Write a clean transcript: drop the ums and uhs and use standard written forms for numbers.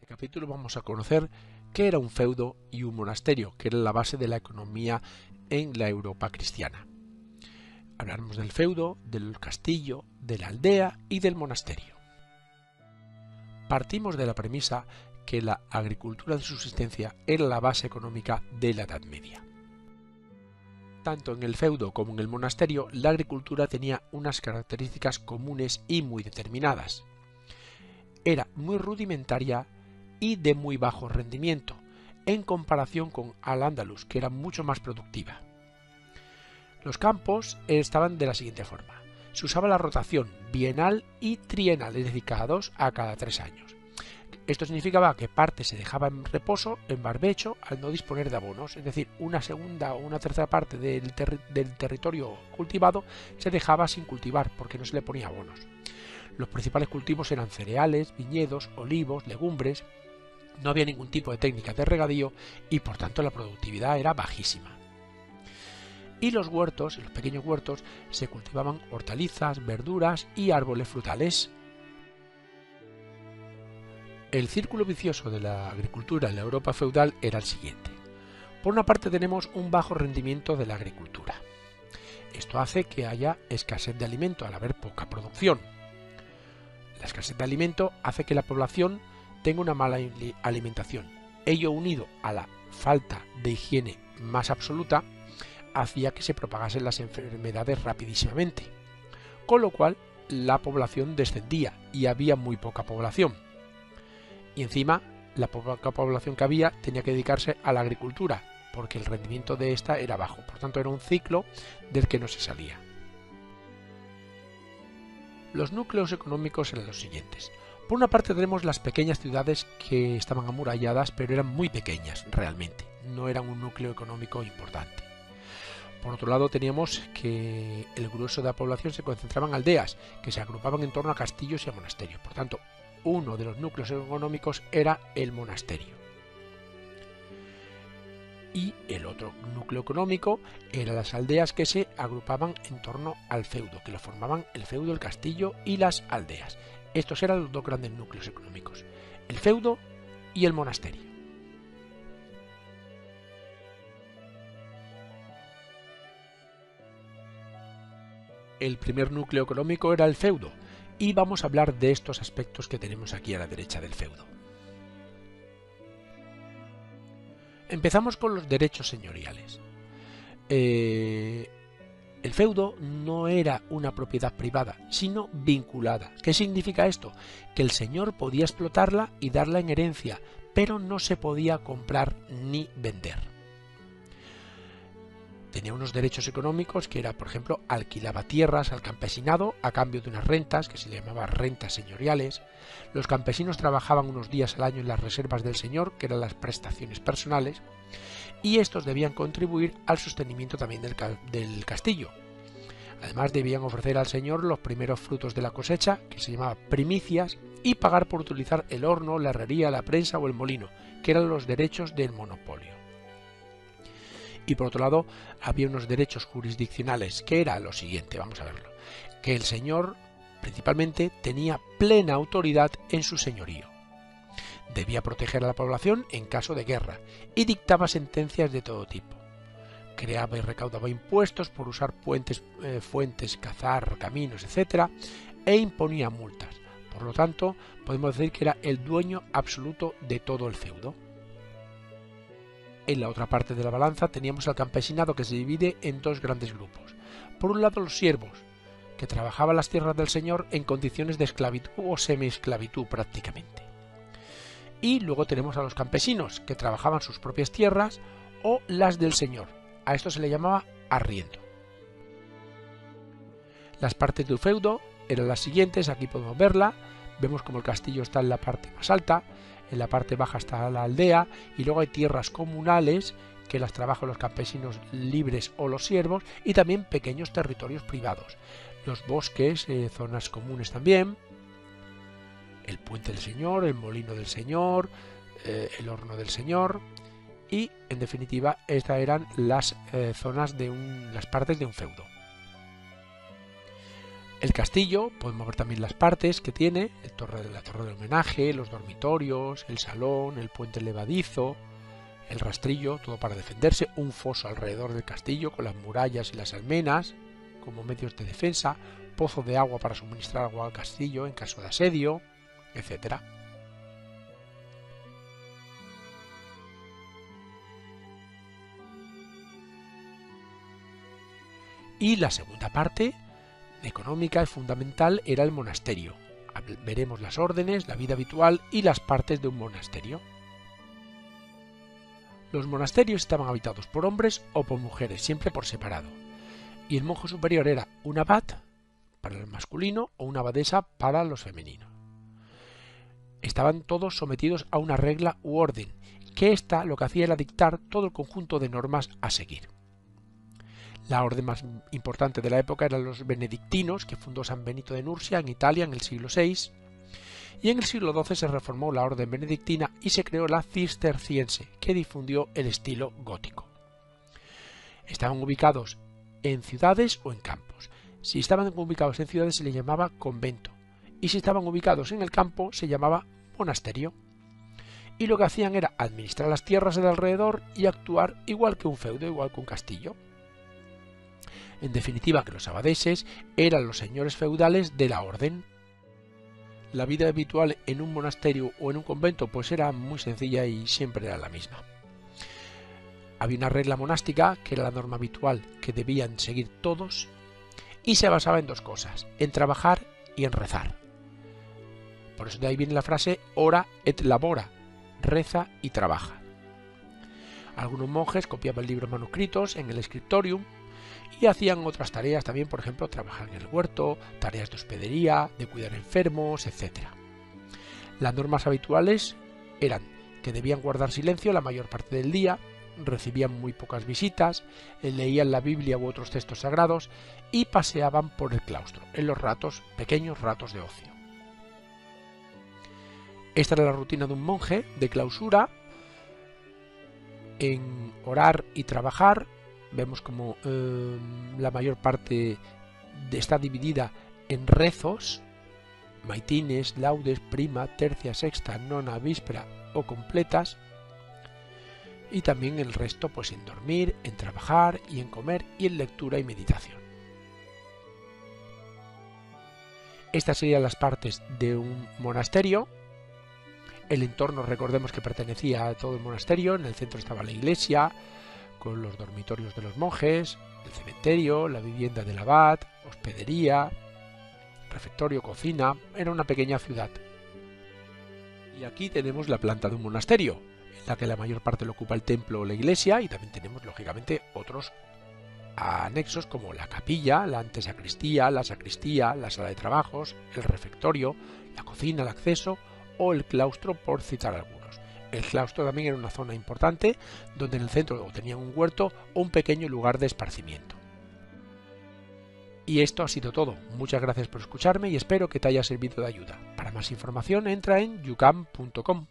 este capítulo vamos a conocer qué era un feudo y un monasterio, que era la base de la economía en la Europa cristiana. Hablaremos del feudo, del castillo, de la aldea y del monasterio. Partimos de la premisa que la agricultura de subsistencia era la base económica de la Edad Media. Tanto en el feudo como en el monasterio, la agricultura tenía unas características comunes y muy determinadas. Era muy rudimentaria y de muy bajo rendimiento, en comparación con Al-Ándalus, que era mucho más productiva. Los campos estaban de la siguiente forma. Se usaba la rotación bienal y trienal, es decir, cada 2 a cada 3 años. Esto significaba que parte se dejaba en reposo, en barbecho, al no disponer de abonos, es decir, una segunda o una tercera parte del territorio cultivado se dejaba sin cultivar porque no se le ponía abonos. Los principales cultivos eran cereales, viñedos, olivos, legumbres. No había ningún tipo de técnica de regadío y por tanto la productividad era bajísima. Y los huertos, en los pequeños huertos, se cultivaban hortalizas, verduras y árboles frutales. El círculo vicioso de la agricultura en la Europa feudal era el siguiente. Por una parte tenemos un bajo rendimiento de la agricultura. Esto hace que haya escasez de alimento al haber poca producción. La escasez de alimento hace que la población tenga una mala alimentación. Ello unido a la falta de higiene más absoluta hacía que se propagasen las enfermedades rapidísimamente, con lo cual la población descendía y había muy poca población. Y encima, la poca población que había tenía que dedicarse a la agricultura, porque el rendimiento de esta era bajo. Por tanto, era un ciclo del que no se salía. Los núcleos económicos eran los siguientes. Por una parte tenemos las pequeñas ciudades que estaban amuralladas, pero eran muy pequeñas realmente, no eran un núcleo económico importante. Por otro lado teníamos que el grueso de la población se concentraba en aldeas, que se agrupaban en torno a castillos y a monasterios. Por tanto, uno de los núcleos económicos era el monasterio. Y el otro núcleo económico eran las aldeas que se agrupaban en torno al feudo, que lo formaban el feudo, el castillo y las aldeas. Estos eran los dos grandes núcleos económicos, el feudo y el monasterio. El primer núcleo económico era el feudo, y vamos a hablar de estos aspectos que tenemos aquí a la derecha del feudo. Empezamos con los derechos señoriales. El feudo no era una propiedad privada, sino vinculada. ¿Qué significa esto? Que el señor podía explotarla y darla en herencia, pero no se podía comprar ni vender. Tenía unos derechos económicos que era, por ejemplo, alquilaba tierras al campesinado a cambio de unas rentas, que se llamaban rentas señoriales. Los campesinos trabajaban unos días al año en las reservas del señor, que eran las prestaciones personales, y estos debían contribuir al sostenimiento también del castillo. Además debían ofrecer al señor los primeros frutos de la cosecha, que se llamaba primicias, y pagar por utilizar el horno, la herrería, la prensa o el molino, que eran los derechos del monopolio. Y por otro lado había unos derechos jurisdiccionales, que era lo siguiente, vamos a verlo, que el señor principalmente tenía plena autoridad en su señorío. Debía proteger a la población en caso de guerra y dictaba sentencias de todo tipo. Creaba y recaudaba impuestos por usar fuentes, cazar, caminos, etc. e imponía multas. Por lo tanto, podemos decir que era el dueño absoluto de todo el feudo. En la otra parte de la balanza teníamos al campesinado, que se divide en dos grandes grupos. Por un lado los siervos, que trabajaban las tierras del señor en condiciones de esclavitud o semiesclavitud prácticamente. Y luego tenemos a los campesinos, que trabajaban sus propias tierras o las del señor. A esto se le llamaba arriendo. Las partes del feudo eran las siguientes, aquí podemos verla. Vemos como el castillo está en la parte más alta, en la parte baja está la aldea, y luego hay tierras comunales que las trabajan los campesinos libres o los siervos, y también pequeños territorios privados, los bosques, zonas comunes también, el puente del señor, el molino del señor, el horno del señor, y en definitiva estas eran las zonas de las partes de un feudo. El castillo, podemos ver también las partes que tiene, la torre de homenaje, los dormitorios, el salón, el puente levadizo, el rastrillo, todo para defenderse, un foso alrededor del castillo con las murallas y las almenas como medios de defensa, pozo de agua para suministrar agua al castillo en caso de asedio, etc. Y la segunda parte, económica y fundamental, era el monasterio. Veremos las órdenes, la vida habitual y las partes de un monasterio. Los monasterios estaban habitados por hombres o por mujeres, siempre por separado. Y el monje superior era un abad para el masculino o una abadesa para los femeninos. Estaban todos sometidos a una regla u orden, que ésta lo que hacía era dictar todo el conjunto de normas a seguir. La orden más importante de la época eran los benedictinos, que fundó San Benito de Nursia en Italia en el siglo VI, y en el siglo XII se reformó la orden benedictina y se creó la cisterciense, que difundió el estilo gótico. Estaban ubicados en ciudades o en campos. Si estaban ubicados en ciudades se les llamaba convento, y si estaban ubicados en el campo se llamaba monasterio. Y lo que hacían era administrar las tierras de alrededor y actuar igual que un feudo, igual que un castillo. En definitiva, que los abadeses eran los señores feudales de la orden. La vida habitual en un monasterio o en un convento pues era muy sencilla y siempre era la misma. Había una regla monástica, que era la norma habitual que debían seguir todos, y se basaba en dos cosas, en trabajar y en rezar. Por eso de ahí viene la frase ora et labora, reza y trabaja. Algunos monjes copiaban libros manuscritos en el scriptorium y hacían otras tareas también, por ejemplo, trabajar en el huerto, tareas de hospedería, de cuidar enfermos, etc. Las normas habituales eran que debían guardar silencio la mayor parte del día, recibían muy pocas visitas, leían la Biblia u otros textos sagrados y paseaban por el claustro, en los pequeños ratos de ocio. Esta era la rutina de un monje de clausura. En orar y trabajar vemos como la mayor parte está dividida en rezos, maitines, laudes, prima, tercia, sexta, nona, víspera o completas, y también el resto pues en dormir, en trabajar y en comer y en lectura y meditación. Estas serían las partes de un monasterio. El entorno, recordemos que pertenecía a todo el monasterio, en el centro estaba la iglesia, con los dormitorios de los monjes, el cementerio, la vivienda del abad, hospedería, refectorio, cocina, era una pequeña ciudad. Y aquí tenemos la planta de un monasterio, en la que la mayor parte lo ocupa el templo o la iglesia, y también tenemos lógicamente otros anexos como la capilla, la antesacristía, la sacristía, la sala de trabajos, el refectorio, la cocina, el acceso o el claustro, por citar algunos. El claustro también era una zona importante donde en el centro tenían un huerto o un pequeño lugar de esparcimiento. Y esto ha sido todo. Muchas gracias por escucharme y espero que te haya servido de ayuda. Para más información entra en youcam.com.